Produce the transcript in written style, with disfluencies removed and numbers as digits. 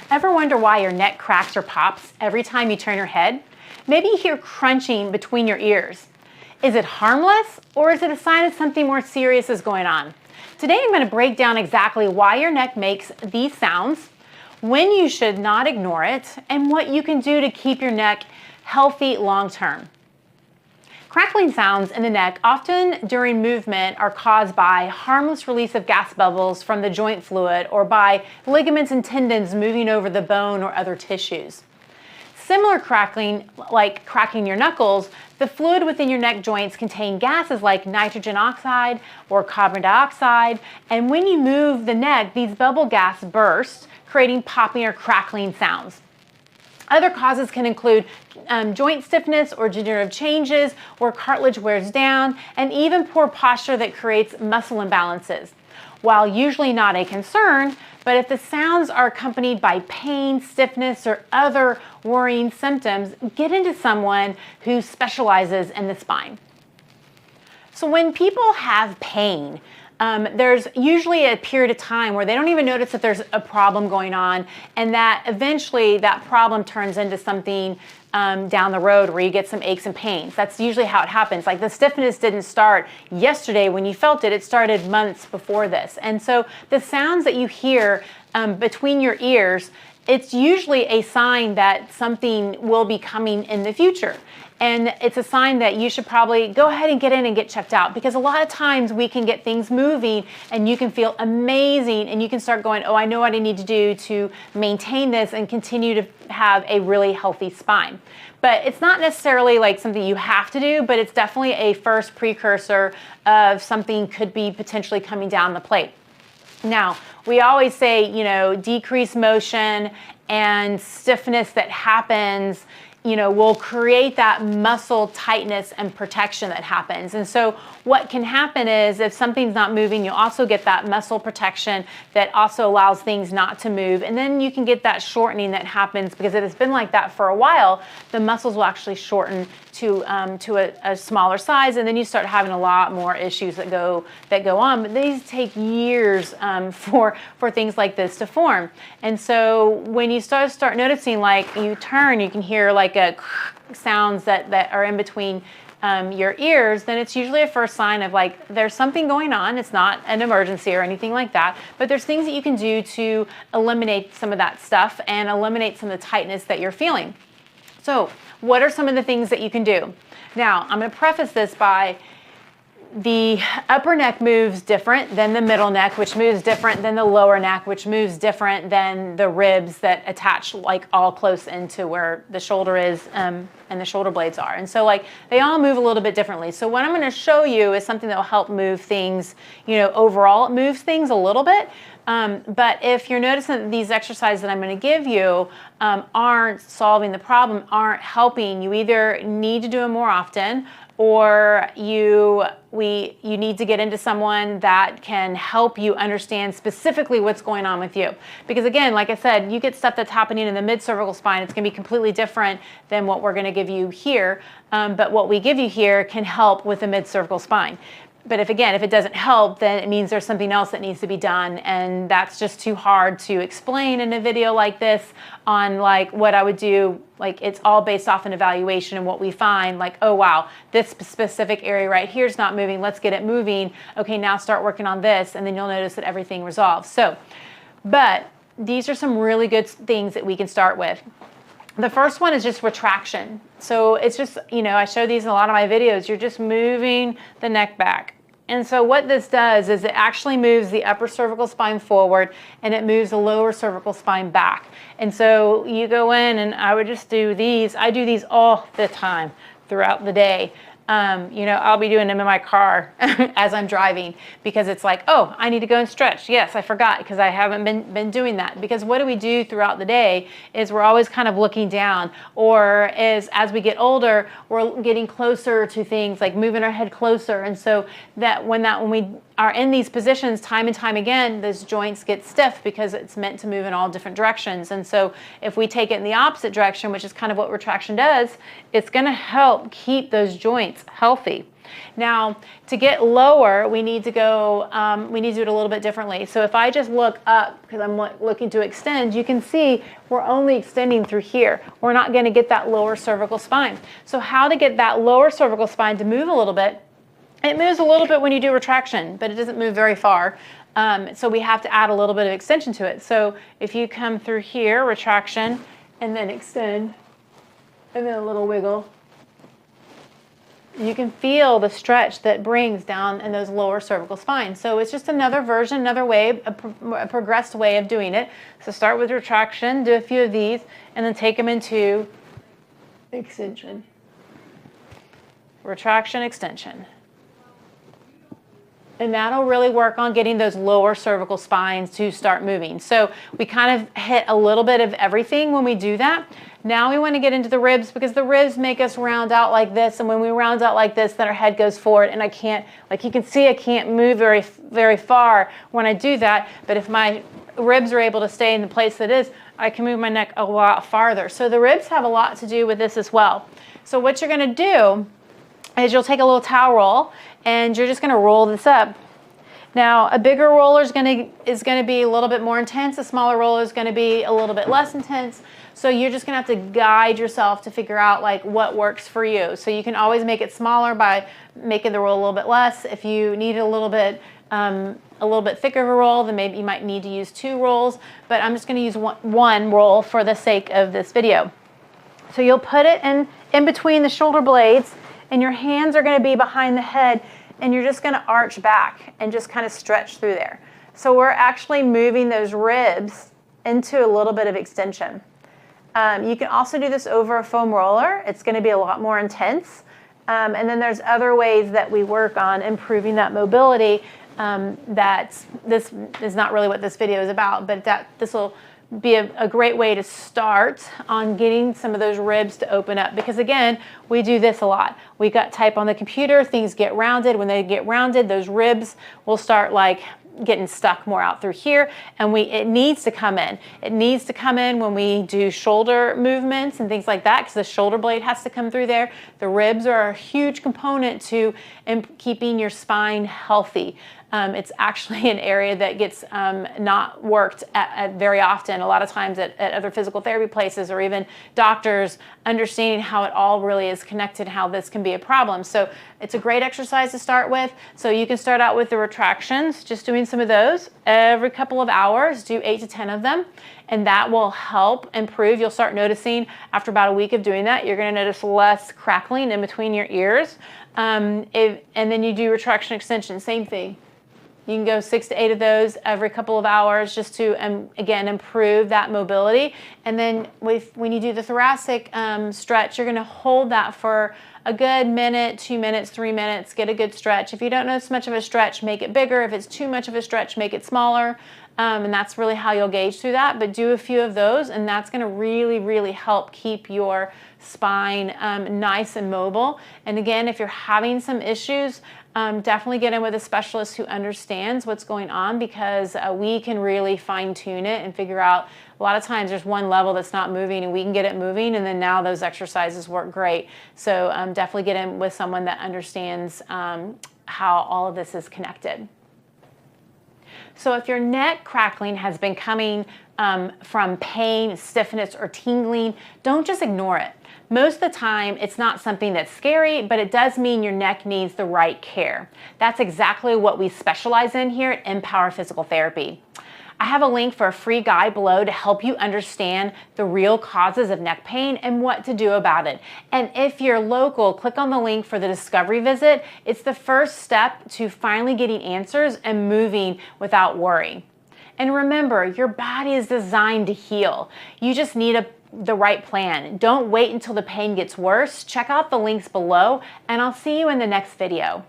Ever wonder why your neck cracks or pops every time you turn your head? Maybe you hear crunching between your ears. Is it harmless, or is it a sign that something more serious is going on? Today I'm going to break down exactly why your neck makes these sounds, when you should not ignore it, and what you can do to keep your neck healthy long term. Crackling sounds in the neck, often during movement, are caused by harmless release of gas bubbles from the joint fluid or by ligaments and tendons moving over the bone or other tissues. Similar crackling, like cracking your knuckles, the fluid within your neck joints contain gases like nitrogen oxide or carbon dioxide, and when you move the neck, these bubble gas burst, creating popping or crackling sounds. Other causes can include joint stiffness or degenerative changes where cartilage wears down, and even poor posture that creates muscle imbalances. While usually not a concern, but if the sounds are accompanied by pain, stiffness, or other worrying symptoms, get into someone who specializes in the spine. So when people have pain, there's usually a period of time where they don't even notice that there's a problem going on, and that eventually that problem turns into something down the road where you get some aches and pains. That's usually how it happens. Like the stiffness didn't start yesterday when you felt it, it started months before this. And so the sounds that you hear between your ears, it's usually a sign that something will be coming in the future. And it's a sign that you should probably go ahead and get in and get checked out, because a lot of times we can get things moving and you can feel amazing and you can start going, oh, I know what I need to do to maintain this and continue to have a really healthy spine. But it's not necessarily like something you have to do, but it's definitely a first precursor of something could be potentially coming down the plate. Now, we always say, decreased motion and stiffness that happens will create that muscle tightness and protection that happens. And so what can happen is if something's not moving, you also get that muscle protection that also allows things not to move. And then you can get that shortening that happens because if it's been like that for a while, the muscles will actually shorten to a smaller size, and then you start having a lot more issues that go on. But these take years for things like this to form. And so when you start noticing, like you turn, you can hear like a sounds that are in between your ears, then it's usually a first sign of like there's something going on. It's not an emergency or anything like that, but there's things that you can do to eliminate some of that stuff and eliminate some of the tightness that you're feeling. So what are some of the things that you can do? Now, I'm going to preface this by the upper neck moves different than the middle neck, which moves different than the lower neck, which moves different than the ribs that attach like all close into where the shoulder is and the shoulder blades are. And so like they all move a little bit differently. So what I'm going to show you is something that will help move things, overall it moves things a little bit. But if you're noticing that these exercises that I'm going to give you aren't solving the problem, aren't helping, you either need to do them more often, or you need to get into someone that can help you understand specifically what's going on with you. Because again, like I said, you get stuff that's happening in the mid-cervical spine, it's going to be completely different than what we're going to give you here. But what we give you here can help with the mid-cervical spine. But if it doesn't help, then it means there's something else that needs to be done, and that's just too hard to explain in a video like this on like what I would do. Like it's all based off an evaluation and what we find, like, oh wow, this specific area right here is not moving, let's get it moving. Okay, now start working on this, and then you'll notice that everything resolves. So, but these are some really good things that we can start with. The first one is just retraction. So it's just, I show these in a lot of my videos. You're just moving the neck back. And so what this does is it actually moves the upper cervical spine forward and it moves the lower cervical spine back. And so you go in, and I would just do these. I do these all the time throughout the day. I'll be doing them in my car as I'm driving, because it's like, oh, I need to go and stretch. Yes, I forgot, because I haven't been doing that. Because what do we do throughout the day is we're always kind of looking down, or as we get older, we're getting closer to things, like moving our head closer. And so that when we are in these positions time and time again, those joints get stiff because it's meant to move in all different directions. And so if we take it in the opposite direction, which is kind of what retraction does, it's going to help keep those joints healthy. Now, to get lower, we need to go, we need to do it a little bit differently. So if I just look up, because I'm looking to extend, you can see we're only extending through here. We're not going to get that lower cervical spine. So how to get that lower cervical spine to move a little bit? It moves a little bit when you do retraction, but it doesn't move very far. So we have to add a little bit of extension to it. So if you come through here, retraction, and then extend, and then a little wiggle, you can feel the stretch that brings down in those lower cervical spines. So it's just another version, another way, a progressed way of doing it. So start with retraction, do a few of these, and then take them into extension. Retraction, extension. And that'll really work on getting those lower cervical spines to start moving. So we kind of hit a little bit of everything when we do that. Now we want to get into the ribs, because the ribs make us round out like this. And when we round out like this, then our head goes forward. And I can't, like you can see, I can't move very far when I do that. But if my ribs are able to stay in the place that it is, I can move my neck a lot farther. So the ribs have a lot to do with this as well. So what you're going to do is you'll take a little towel roll and you're just going to roll this up. Now, a bigger roller is going to be a little bit more intense. A smaller roller is going to be a little bit less intense. So you're just going to have to guide yourself to figure out like what works for you. So you can always make it smaller by making the roll a little bit less. If you need a little bit thicker of a roll, then maybe you might need to use 2 rolls. But I'm just going to use one roll for the sake of this video. So you'll put it in between the shoulder blades, and your hands are going to be behind the head, and you're just going to arch back and just kind of stretch through there. So we're actually moving those ribs into a little bit of extension. You can also do this over a foam roller. It's going to be a lot more intense. And then there's other ways that we work on improving that mobility. That this is not really what this video is about, but this will be a great way to start on getting some of those ribs to open up. Because again, we do this a lot. We got type on the computer, things get rounded. When they get rounded, those ribs will start like getting stuck more out through here, and it needs to come in. It needs to come in when we do shoulder movements and things like that, because the shoulder blade has to come through there. The ribs are a huge component to keeping your spine healthy. It's actually an area that gets not worked at very often. A lot of times at other physical therapy places, or even doctors understanding how it all really is connected, how this can be a problem. So it's a great exercise to start with. So you can start out with the retractions, just doing some of those every couple of hours. Do 8 to 10 of them, and that will help improve. You'll start noticing after about a week of doing that, you're going to notice less crackling in between your ears. And then you do retraction extension, same thing. You can go 6 to 8 of those every couple of hours, just to, again, improve that mobility. And then when you do the thoracic stretch, you're going to hold that for a good minute, 2 minutes, 3 minutes, get a good stretch. If you don't notice much of a stretch, make it bigger. If it's too much of a stretch, make it smaller. And that's really how you'll gauge through that. But do a few of those, and that's going to really, really help keep your spine nice and mobile. And again, if you're having some issues, definitely get in with a specialist who understands what's going on, because we can really fine tune it and figure out. A lot of times there's one level that's not moving, and we can get it moving, and then now those exercises work great. So definitely get in with someone that understands how all of this is connected. So if your neck crackling has been coming from pain, stiffness, or tingling, don't just ignore it. Most of the time, it's not something that's scary, but it does mean your neck needs the right care. That's exactly what we specialize in here at mPower Physical Therapy. I have a link for a free guide below to help you understand the real causes of neck pain and what to do about it. And if you're local, click on the link for the discovery visit. It's the first step to finally getting answers and moving without worry. And remember, your body is designed to heal. You just need the right plan. Don't wait until the pain gets worse. Check out the links below, and I'll see you in the next video.